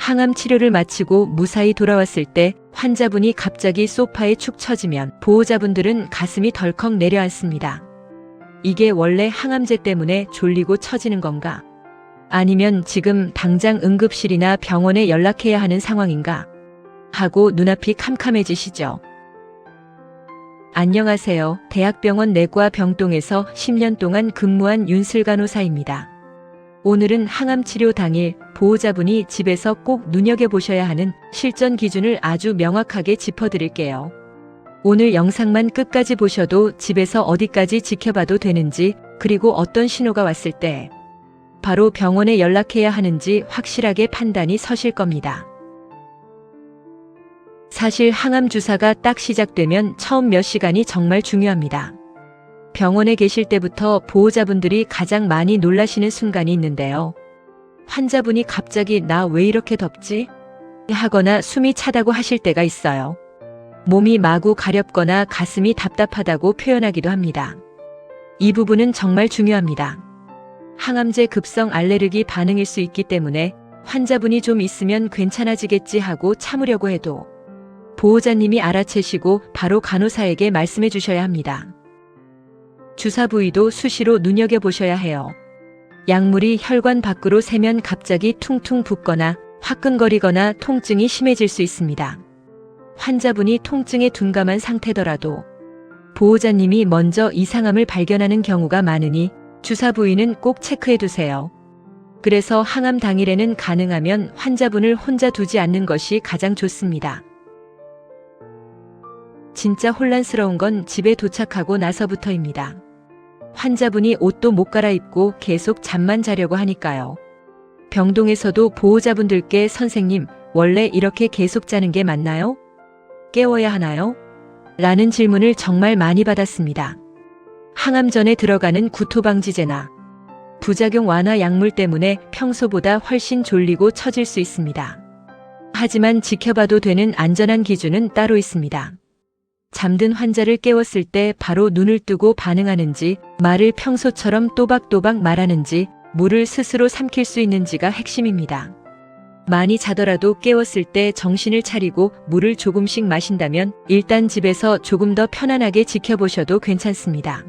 항암 치료를 마치고 무사히 돌아왔을 때 환자분이 갑자기 소파에 축 처지면 보호자분들은 가슴이 덜컥 내려앉습니다. 이게 원래 항암제 때문에 졸리고 처지는 건가? 아니면 지금 당장 응급실이나 병원에 연락해야 하는 상황인가? 하고 눈앞이 캄캄해지시죠. 안녕하세요. 대학병원 내과 병동에서 10년 동안 근무한 윤슬 간호사입니다. 오늘은 항암치료 당일 보호자분이 집에서 꼭 눈여겨보셔야 하는 실전 기준을 아주 명확하게 짚어드릴게요. 오늘 영상만 끝까지 보셔도 집에서 어디까지 지켜봐도 되는지, 그리고 어떤 신호가 왔을 때 바로 병원에 연락해야 하는지 확실하게 판단이 서실 겁니다. 사실 항암 주사가 딱 시작되면 처음 몇 시간이 정말 중요합니다. 병원에 계실 때부터 보호자분들이 가장 많이 놀라시는 순간이 있는데요. 환자분이 갑자기 "나 왜 이렇게 덥지?" 하거나 숨이 차다고 하실 때가 있어요. 몸이 마구 가렵거나 가슴이 답답하다고 표현하기도 합니다. 이 부분은 정말 중요합니다. 항암제 급성 알레르기 반응일 수 있기 때문에 환자분이 좀 있으면 괜찮아지겠지 하고 참으려고 해도 보호자님이 알아채시고 바로 간호사에게 말씀해 주셔야 합니다. 주사 부위도 수시로 눈여겨보셔야 해요. 약물이 혈관 밖으로 새면 갑자기 퉁퉁 붓거나 화끈거리거나 통증이 심해질 수 있습니다. 환자분이 통증에 둔감한 상태더라도 보호자님이 먼저 이상함을 발견하는 경우가 많으니 주사 부위는 꼭 체크해 두세요. 그래서 항암 당일에는 가능하면 환자분을 혼자 두지 않는 것이 가장 좋습니다. 진짜 혼란스러운 건 집에 도착하고 나서부터입니다. 환자분이 옷도 못 갈아입고 계속 잠만 자려고 하니까요. 병동에서도 보호자분들께 "선생님, 원래 이렇게 계속 자는 게 맞나요? 깨워야 하나요?" 라는 질문을 정말 많이 받았습니다. 항암 전에 들어가는 구토방지제나 부작용 완화 약물 때문에 평소보다 훨씬 졸리고 처질 수 있습니다. 하지만 지켜봐도 되는 안전한 기준은 따로 있습니다. 잠든 환자를 깨웠을 때 바로 눈을 뜨고 반응하는지, 말을 평소처럼 또박또박 말하는지, 물을 스스로 삼킬 수 있는지가 핵심입니다. 많이 자더라도 깨웠을 때 정신을 차리고 물을 조금씩 마신다면 일단 집에서 조금 더 편안하게 지켜보셔도 괜찮습니다.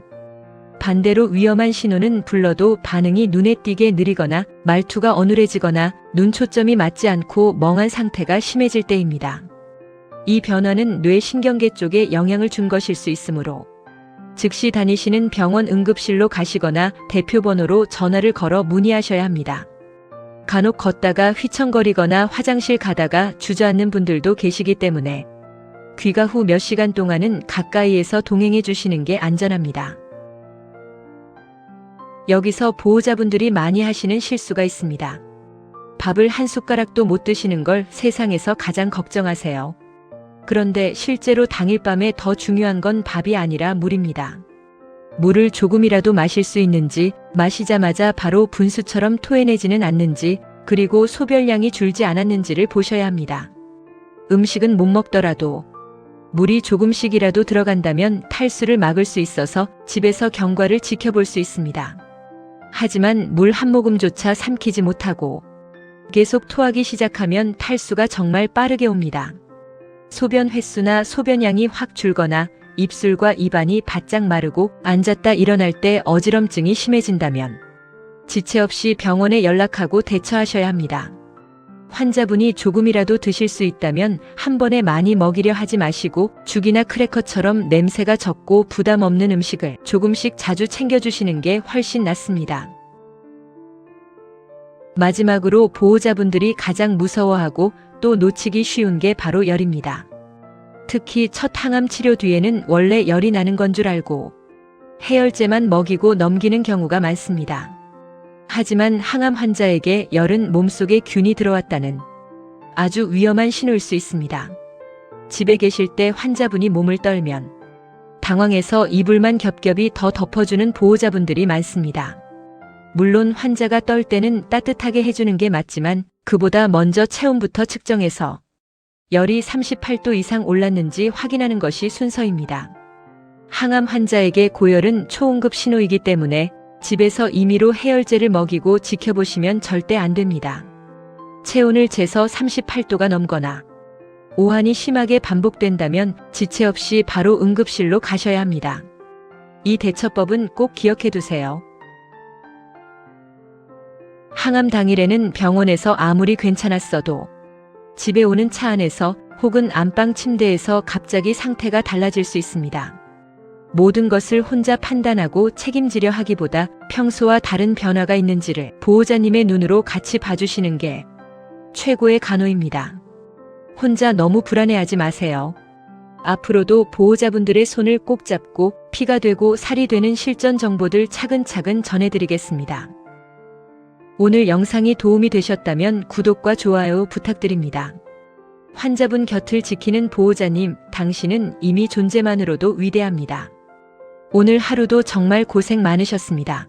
반대로 위험한 신호는 불러도 반응이 눈에 띄게 느리거나 말투가 어눌해지거나 눈 초점이 맞지 않고 멍한 상태가 심해질 때입니다. 이 변화는 뇌 신경계 쪽에 영향을 준 것일 수 있으므로 즉시 다니시는 병원 응급실로 가시거나 대표번호로 전화를 걸어 문의하셔야 합니다. 간혹 걷다가 휘청거리거나 화장실 가다가 주저앉는 분들도 계시기 때문에 귀가 후 몇 시간 동안은 가까이에서 동행해 주시는 게 안전합니다. 여기서 보호자분들이 많이 하시는 실수가 있습니다. 밥을 한 숟가락도 못 드시는 걸 세상에서 가장 걱정하세요. 그런데 실제로 당일 밤에 더 중요한 건 밥이 아니라 물입니다. 물을 조금이라도 마실 수 있는지, 마시자마자 바로 분수처럼 토해내지는 않는지, 그리고 소변량이 줄지 않았는지를 보셔야 합니다. 음식은 못 먹더라도 물이 조금씩이라도 들어간다면 탈수를 막을 수 있어서 집에서 경과를 지켜볼 수 있습니다. 하지만 물 한 모금조차 삼키지 못하고 계속 토하기 시작하면 탈수가 정말 빠르게 옵니다. 소변 횟수나 소변량이 확 줄거나 입술과 입안이 바짝 마르고 앉았다 일어날 때 어지럼증이 심해진다면 지체 없이 병원에 연락하고 대처하셔야 합니다. 환자분이 조금이라도 드실 수 있다면 한 번에 많이 먹이려 하지 마시고 죽이나 크래커처럼 냄새가 적고 부담 없는 음식을 조금씩 자주 챙겨주시는 게 훨씬 낫습니다. 마지막으로 보호자분들이 가장 무서워하고 또 놓치기 쉬운 게 바로 열입니다. 특히 첫 항암 치료 뒤에는 원래 열이 나는 건 줄 알고 해열제만 먹이고 넘기는 경우가 많습니다. 하지만 항암 환자에게 열은 몸속에 균이 들어왔다는 아주 위험한 신호일 수 있습니다. 집에 계실 때 환자분이 몸을 떨면 당황해서 이불만 겹겹이 더 덮어주는 보호자분들이 많습니다. 물론 환자가 떨 때는 따뜻하게 해주는 게 맞지만 그보다 먼저 체온부터 측정해서 열이 38도 이상 올랐는지 확인하는 것이 순서입니다. 항암 환자에게 고열은 초응급 신호이기 때문에 집에서 임의로 해열제를 먹이고 지켜보시면 절대 안 됩니다. 체온을 재서 38도가 넘거나 오한이 심하게 반복된다면 지체 없이 바로 응급실로 가셔야 합니다. 이 대처법은 꼭 기억해 두세요. 항암 당일에는 병원에서 아무리 괜찮았어도 집에 오는 차 안에서 혹은 안방 침대에서 갑자기 상태가 달라질 수 있습니다. 모든 것을 혼자 판단하고 책임지려 하기보다 평소와 다른 변화가 있는지를 보호자님의 눈으로 같이 봐주시는 게 최고의 간호입니다. 혼자 너무 불안해하지 마세요. 앞으로도 보호자분들의 손을 꼭 잡고 피가 되고 살이 되는 실전 정보들 차근차근 전해드리겠습니다. 오늘 영상이 도움이 되셨다면 구독과 좋아요 부탁드립니다. 환자분 곁을 지키는 보호자님, 당신은 이미 존재만으로도 위대합니다. 오늘 하루도 정말 고생 많으셨습니다.